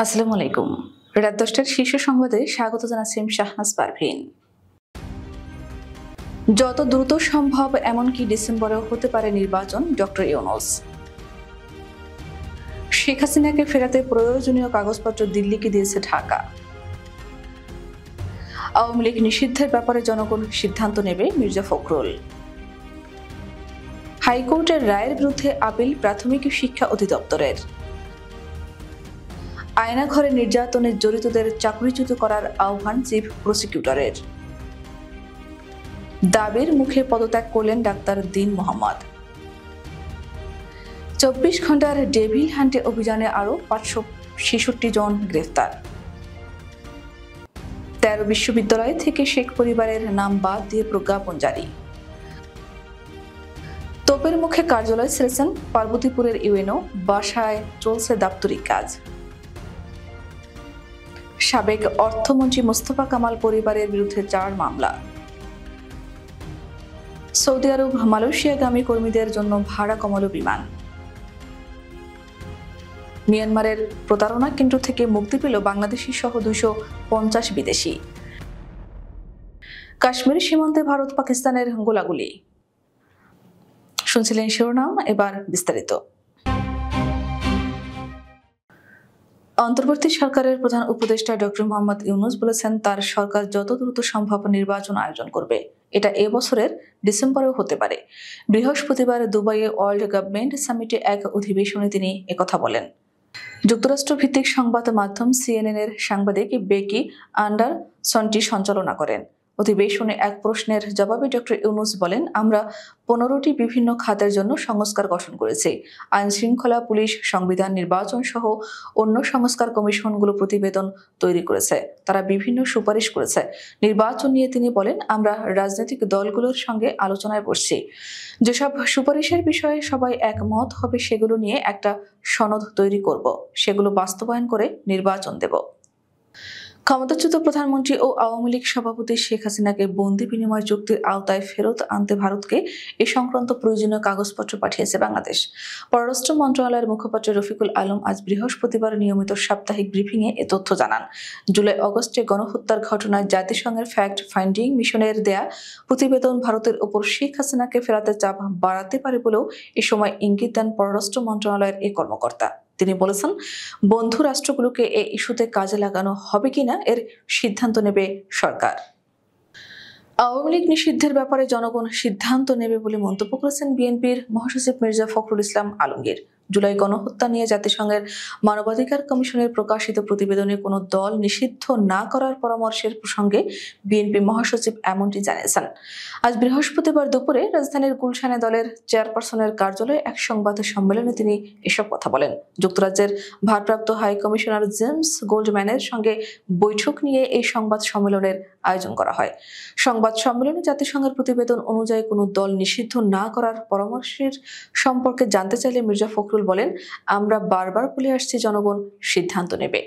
আসসালামু আলাইকুম। রাত 10টার শীর্ষ সংবাদে স্বাগত জানাচ্ছি শাহনাজ পারভীন। যত দ্রুত সম্ভব এমনকি ডিসেম্বরেও হতে পারে নির্বাচন, ডক্টর ইউনূস। শেখ হাসিনাকে ফেরাতে প্রয়োজনীয় কাগজপত্র দিল্লিকে দিয়েছে ঢাকা। আওয়ামী লীগ নিষিদ্ধের ব্যাপারে জনগণ সিদ্ধান্ত নেবে, মির্জা ফখরুল। হাইকোর্টের রায়ের বিরুদ্ধে আপিল প্রাথমিক শিক্ষা অধিদপ্তরের। আয়নাঘরে নির্যাতনে জড়িতদের চাকরিচ্যুত করার আহ্বান চিফ প্রসিকিউটরের। দাবির মুখে পদত্যাগ করলেন ডাক্তার দীন মোহাম্মদ। 24 ঘন্টার ডেভিল হান্টে অভিযানে আরো 566 জন গ্রেফতার। 13 বিশ্ববিদ্যালয় থেকে শেখ পরিবারের নাম বাদ দিয়ে প্রজ্ঞাপন জারি। তোপের মুখে কার্যালয় ছেড়েছেন পার্বতীপুরের ইউএনও, বাসায় চলছে দাপ্তরিক কাজ। সাবেক অর্থমন্ত্রী মোস্তফা কামাল পরিবারের বিরুদ্ধে 4 মামলা। সৌদি আরব মালয়েশিয়াগামী কর্মীদের জন্য ভাড়া কমালো বিমান। মিয়ানমারের প্রতারণা কেন্দ্র থেকে মুক্তি পেল বাংলাদেশি সহ 250 বিদেশি। কাশ্মীর সীমান্তে ভারত পাকিস্তানের গোলাগুলি। শুনছিলেন শিরোনাম, এবার বিস্তারিত। অন্তর্বর্তী সরকারের প্রধান উপদেষ্টা ডক্টর মোহাম্মদ ইউনূস বলেছেন, তার সরকার যত দ্রুত সম্ভব নির্বাচন আয়োজন করবে। এটা এবছরের ডিসেম্বরেও হতে পারে। বৃহস্পতিবার দুবাইয়ে ওয়ার্ল্ড গভর্নমেন্ট সামিটে এক অধিবেশনে তিনি একথা বলেন। যুক্তরাষ্ট্র ভিত্তিক সংবাদ মাধ্যম CNN এর সাংবাদিক বেকি অ্যান্ডারসনটি সঞ্চালনা করেন। অধিবেশনে এক প্রশ্নের জবাবে ডক্টর ইউনূস বলেন, আমরা 15টি বিভিন্ন খাতের জন্য সংস্কার গঠন করেছি। আইন শৃঙ্খলা, পুলিশ, সংবিধান, নির্বাচন সহ অন্য সংস্কার কমিশনগুলো প্রতিবেদন তৈরি করেছে। তারা বিভিন্ন সুপারিশ করেছে। নির্বাচন নিয়ে তিনি বলেন, আমরা রাজনৈতিক দলগুলোর সঙ্গে আলোচনায় বসছি। যেসব সুপারিশের বিষয়ে সবাই একমত হবে সেগুলো নিয়ে একটা সনদ তৈরি করব, সেগুলো বাস্তবায়ন করে নির্বাচন দেব। ক্ষমতাচ্যুত প্রধানমন্ত্রী ও আওয়ামী লীগ সভাপতি শেখ হাসিনাকে বন্দি বিনিময় চুক্তির আওতায় ফেরত আনতে ভারতকে এ সংক্রান্ত প্রয়োজনীয় কাগজপত্র পাঠিয়েছে বাংলাদেশ। পররাষ্ট্র মন্ত্রণালয়ের মুখপাত্র রফিকুল আলম আজ বৃহস্পতিবার নিয়মিত সাপ্তাহিক ব্রিফিংয়ে এ তথ্য জানান। জুলাই-আগস্টে গণহত্যার ঘটনায় জাতিসংঘের ফ্যাক্ট ফাইন্ডিং মিশনের দেয়া প্রতিবেদন ভারতের ওপর শেখ হাসিনাকে ফেরাতে চাপ বাড়াতে পারে বলেও এ সময় ইঙ্গিত দেন পররাষ্ট্র মন্ত্রণালয়ের এ কর্মকর্তা। তিনি বলেছেন, বন্ধু রাষ্ট্রগুলোকে এই ইস্যুতে কাজে লাগানো হবে কিনা এর সিদ্ধান্ত নেবে সরকার। আওয়ামী লীগ নিষিদ্ধের ব্যাপারে জনগণ সিদ্ধান্ত নেবে বলে মন্তব্য করেছেন বিএনপির মহাসচিব মির্জা ফখরুল ইসলাম আলমগীর। জুলাই গণহত্যা নিয়ে জাতিসংঘের মানবাধিকার কমিশনের প্রকাশিত প্রতিবেদনে কোনো দল নিষিদ্ধ না করার পরামর্শের প্রসঙ্গে বিএনপি মহাসচিব এমনটি জানিয়েছেন। আজ বৃহস্পতিবার দুপুরে রাজধানীর গুলশানে দলের চেয়ারপারসনের কার্যালয়ে এক সংবাদ সম্মেলনে তিনি এসব কথা বলেন। যুক্তরাজ্যের ভারপ্রাপ্ত হাই কমিশনার জেমস গোল্ডম্যানের সঙ্গে বৈঠক নিয়ে এই সংবাদ সম্মেলনের আয়োজন করা হয়। সংবাদ সম্মেলনে জাতিসংঘের প্রতিবেদন অনুযায়ী কোনো দল নিষিদ্ধ না করার পরামর্শের সম্পর্কে জানতে চাইলে মির্জা ফখরুল বলেন, আমরা বারবার বলে আসছি জনগণ সিদ্ধান্ত নেবে।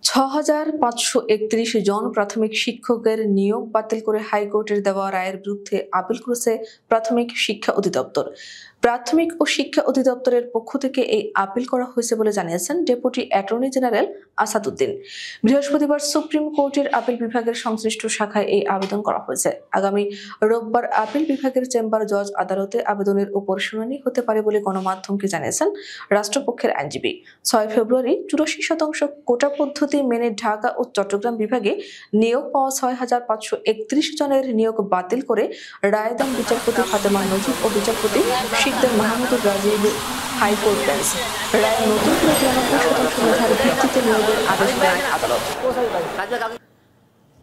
6531 জন প্রাথমিক শিক্ষকের নিয়োগ বাতিল করে হাইকোর্টের দেওয়া রায়ের বিরুদ্ধে আপিল করেছে প্রাথমিক শিক্ষা অধিদপ্তর। প্রাথমিক ও শিক্ষা অধিদপ্তরের পক্ষ থেকে এই আপিল করা হয়েছে বলে জানিয়েছেন ডেপুটি অ্যাটর্নি জেনারেল আসাদুদ্দিন। বৃহস্পতিবার সুপ্রিম কোর্টের আপিল বিভাগের সংশ্লিষ্ট শাখায় এই আবেদন করা হয়েছে। আগামী রোববার আপিল বিভাগের চেম্বার জজ আদালতে আবেদনের উপর শুনানি হতে পারে বলে গণমাধ্যমকে জানিয়েছেন রাষ্ট্রপক্ষের আইনজীবী। 6 ফেব্রুয়ারি 84% কোটা পদ্ধতি মেনে ঢাকা ও চট্টগ্রাম বিভাগে নিয়োগ পাওয়া 6531 জনের নিয়োগ বাতিল করে রায় দেন বিচারপতি ফাতেমা নজিব ও বিচারপতি শিকদার মাহমুদুর রাজির হাইকোর্ট বেঞ্চ। রায় নতুন করে 93% মেধার ভিত্তিতে নিয়োগের আদেশ দেন আদালত।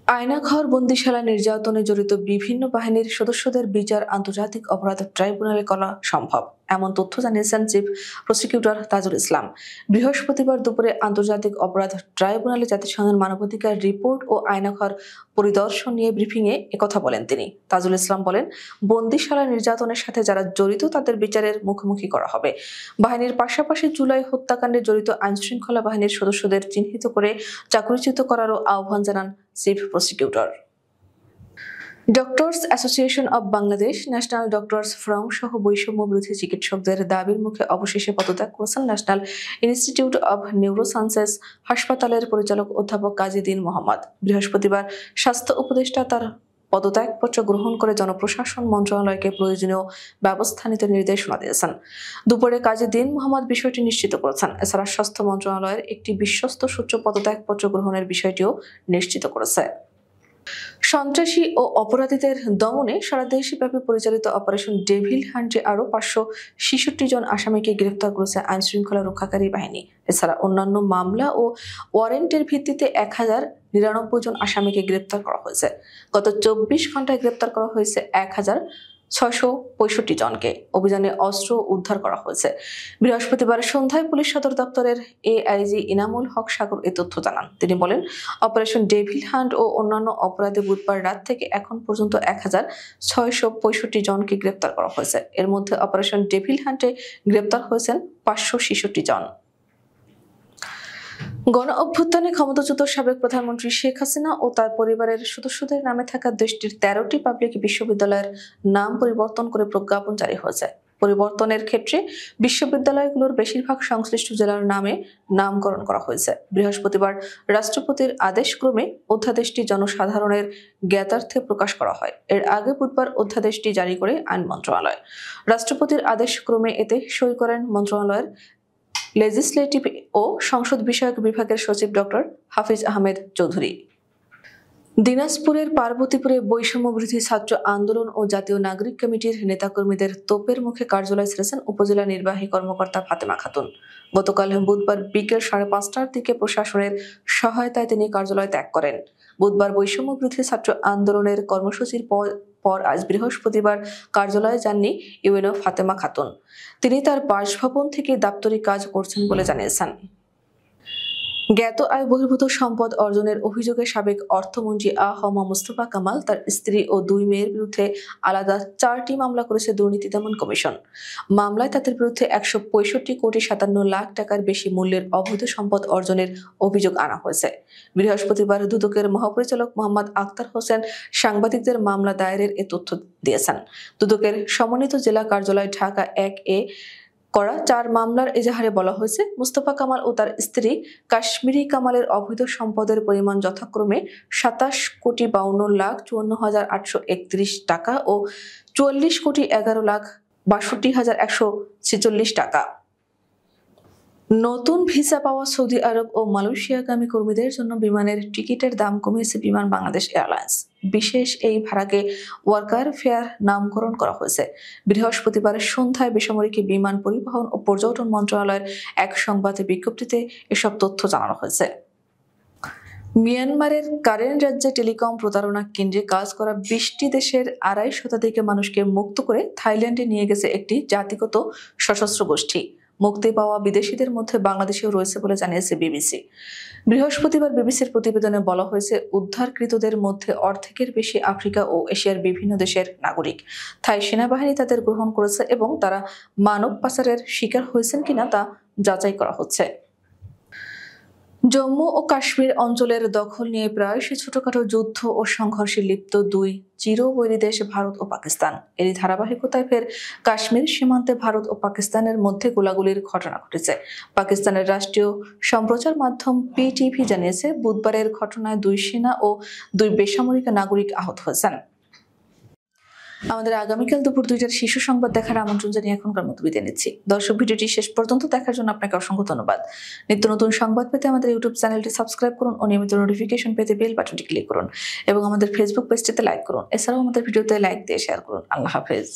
আয়নাঘর বন্দিশালা নির্যাতনে জড়িত বিভিন্ন বাহিনীর সদস্যদের বিচার আন্তর্জাতিক অপরাধ ট্রাইব্যুনালে করা সম্ভব, এমন তথ্য জানিয়েছেন চিফ প্রসিকিউটর তাজুল ইসলাম। বৃহস্পতিবার দুপুরে আন্তর্জাতিক অপরাধ ট্রাইব্যুনালে জাতিসংঘের মানবাধিকার রিপোর্ট ও আয়নাঘর পরিদর্শন নিয়ে ব্রিফিংয়ে একথা বলেন তিনি। তাজুল ইসলাম বলেন, বন্দিশালা নির্যাতনের সাথে যারা জড়িত তাদের বিচারের মুখোমুখি করা হবে। বাহিনীর পাশাপাশি জুলাই হত্যাকাণ্ডে জড়িত আইনশৃঙ্খলা বাহিনীর সদস্যদের চিহ্নিত করে চাকরিচ্যুত করারও আহ্বান জানান chief prosecutor. Doctors association of Bangladesh, national doctors forum সহ বৈষম্য বিরোধী চিকিৎসকদের দাবির মুখে অবশেষে পদত্যাগ করেছেন ন্যাশনাল ইনস্টিটিউট অব নিউরোসায়েন্সেস হাসপাতালের পরিচালক অধ্যাপক কাজী দীন মোহাম্মদ। বৃহস্পতিবার স্বাস্থ্য উপদেষ্টা তার পদত্যাগপত্র গ্রহণ করে জনপ্রশাসন মন্ত্রণালয়কে প্রয়োজনীয় ব্যবস্থা নিতে নির্দেশনা দিয়েছেন। দুপুরে কাজী দীন মোহাম্মদ বিষয়টি নিশ্চিত করেছেন। এছাড়া স্বাস্থ্য মন্ত্রণালয়ের একটি বিশ্বস্ত সূত্র পদত্যাগপত্র গ্রহণের বিষয়টিও নিশ্চিত করেছে। সন্ত্রাসী ও অপরাধীদের দমনে সারা দেশব্যাপী পরিচালিত অপারেশন ডেভিল হান্টে আরও 566 জন আসামিকে গ্রেফতার করেছে আইন শৃঙ্খলা রক্ষাকারী বাহিনী। এছাড়া অন্যান্য মামলা ও ওয়ারেন্টের ভিত্তিতে 1099 জন আসামিকে গ্রেফতার করা হয়েছে। গত 24 ঘন্টায় গ্রেফতার করা হয়েছে 1665 জনকে। অভিযানে অস্ত্র উদ্ধার করা হয়েছে। বৃহস্পতিবার সন্ধ্যায় পুলিশ সদর দপ্তরের এআইজি ইনামুল হক সাগর এ তথ্য জানান। তিনি বলেন, অপারেশন ডেভিল হান্ট ও অন্যান্য অপরাধে বুধবার রাত থেকে এখন পর্যন্ত 1665 জনকে গ্রেফতার করা হয়েছে। এর মধ্যে অপারেশন ডেভিল হান্টে গ্রেফতার হয়েছেন 566 জন। গণ অভ্যুত্থানে ক্ষমতাচ্যুত সাবেক প্রধানমন্ত্রী শেখ হাসিনা ও তার পরিবারের সদস্যদের নামে থাকা দেশটির 13টি পাবলিক বিশ্ববিদ্যালয়ের নাম পরিবর্তন করে প্রজ্ঞাপন জারি হয়েছে। পরিবর্তনের ক্ষেত্রে বিশ্ববিদ্যালয়গুলোর বেশিরভাগ সংশ্লিষ্ট জেলার নামে নামকরণ করা হয়েছে। বৃহস্পতিবার রাষ্ট্রপতির আদেশক্রমে অধ্যাদেশটি জনসাধারণের জ্ঞাতার্থে প্রকাশ করা হয়। এর আগে বুধবার অধ্যাদেশটি জারি করে আইন মন্ত্রণালয়। রাষ্ট্রপতির আদেশক্রমে এতে সই করেন মন্ত্রণালয়ের লেজিসলেটিভ ও সংসদ বিষয়ক বিভাগের সচিব ডক্টর হাফিজ আহমেদ চৌধুরী। দিনাজপুরের পার্বতীপুরে বৈষম্য বিরোধী ছাত্র আন্দোলন ও জাতীয় নাগরিক কমিটির নেতাকর্মীদের তোপের মুখে কার্যালয় ছেড়েছেন উপজেলা নির্বাহী কর্মকর্তা ফাতেমা খাতুন। গতকাল বুধবার বিকেল 5:30টার দিকে প্রশাসনের সহায়তায় তিনি কার্যালয় ত্যাগ করেন। বুধবার বৈষম্য বিরোধী ছাত্র আন্দোলনের কর্মসূচির পর আজ বৃহস্পতিবার কার্যালয়ে যাননি ইউএনও ফাতেমা খাতুন। তিনি তার বাসভবন থেকে দাপ্তরিক কাজ করছেন বলে জানিয়েছেন। জ্ঞাত আয় বহির্ভূত সম্পদ অর্জনের অভিযোগে সাবেক অর্থমন্ত্রী আ.হ.ম মুস্তফা কামাল তার স্ত্রী ও 2 মেয়ের বিরুদ্ধে আলাদা 4টি মামলা করেছে দুর্নীতি দমন কমিশন। মামলায় তাদের বিরুদ্ধে 165,57 লাখ টাকার বেশি মূল্যের অবৈধ সম্পদ অর্জনের অভিযোগ আনা হয়েছে। বৃহস্পতিবার দুদকের মহাপরিচালক মোহাম্মদ আক্তার হোসেন সাংবাদিকদের মামলা দায়েরের এ তথ্য দিয়েছেন। দুদকের সমন্বিত জেলা কার্যালয় ঢাকা 1-এ করা 4 মামলার এজাহারে বলা হয়েছে, মুস্তফা কামাল ও তার স্ত্রী কাশ্মীরি কামালের অবৈধ সম্পদের পরিমাণ যথাক্রমে 27,52,54,831 টাকা ও 40,11,62,146 টাকা। নতুন ভিসা পাওয়া সৌদি আরব ও মালয়েশিয়াগামী কর্মীদের জন্য বিমানের টিকিটের দাম কমিয়েছে বিমান বাংলাদেশ এয়ারলাইন্স। বিশেষ এই ভাড়াকে ওয়ার্কার ফেয়ার নামকরণ করা হয়েছে। বৃহস্পতিবার সন্ধ্যায় বেসামরিক বিমান পরিবহন ও পর্যটন মন্ত্রণালয়ের এক সংবাদ বিজ্ঞপ্তিতে এসব তথ্য জানানো হয়েছে। মিয়ানমারের কারেন রাজ্যে টেলিকম প্রতারণা কেন্দ্রে কাজ করা 20টি দেশের 2.5 শতাধিক মানুষকে মুক্ত করে থাইল্যান্ডে নিয়ে গেছে একটি জাতিগত সশস্ত্র গোষ্ঠী। মুক্তি পাওয়া বিদেশিদের মধ্যে বাংলাদেশিও রয়েছে বলে জানিয়েছে বিবিসি। বৃহস্পতিবার বিবিসির প্রতিবেদনে বলা হয়েছে, উদ্ধারকৃতদের মধ্যে অর্ধেকের বেশি আফ্রিকা ও এশিয়ার বিভিন্ন দেশের নাগরিক। থাই সেনাবাহিনী তাদের গ্রহণ করেছে এবং তারা মানব পাচারের শিকার হয়েছেন কিনা তা যাচাই করা হচ্ছে। জম্মু ও কাশ্মীর অঞ্চলের দখল নিয়ে প্রায়শই ছোটখাটো যুদ্ধ ও সংঘর্ষে লিপ্ত 2 চিরবৈরী দেশ ভারত ও পাকিস্তান। এরই ধারাবাহিকতায় ফের কাশ্মীর সীমান্তে ভারত ও পাকিস্তানের মধ্যে গোলাগুলির ঘটনা ঘটেছে। পাকিস্তানের রাষ্ট্রীয় সম্প্রচার মাধ্যম পিটিভি জানিয়েছে, বুধবারের ঘটনায় 2 সেনা ও 2 বেসামরিক নাগরিক আহত হয়েছেন। আমাদের আগামীকাল দুপুর 2টার শীর্ষ সংবাদ দেখার আমন্ত্রণ জানিয়ে এখনকার মতো বিদায় নিচ্ছি। দর্শক, ভিডিওটি শেষ পর্যন্ত দেখার জন্য আপনাকে অসংখ্য ধন্যবাদ। নিত্য নতুন সংবাদ পেতে আমাদের ইউটিউব চ্যানেলটি সাবস্ক্রাইব করুন ও নিয়মিত নোটিফিকেশন পেতে বেল বাটনটি ক্লিক করুন এবং আমাদের ফেসবুক পেজটিতে লাইক করুন। এছাড়াও আমাদের ভিডিওতে লাইক দিয়ে শেয়ার করুন। আল্লাহ হাফেজ।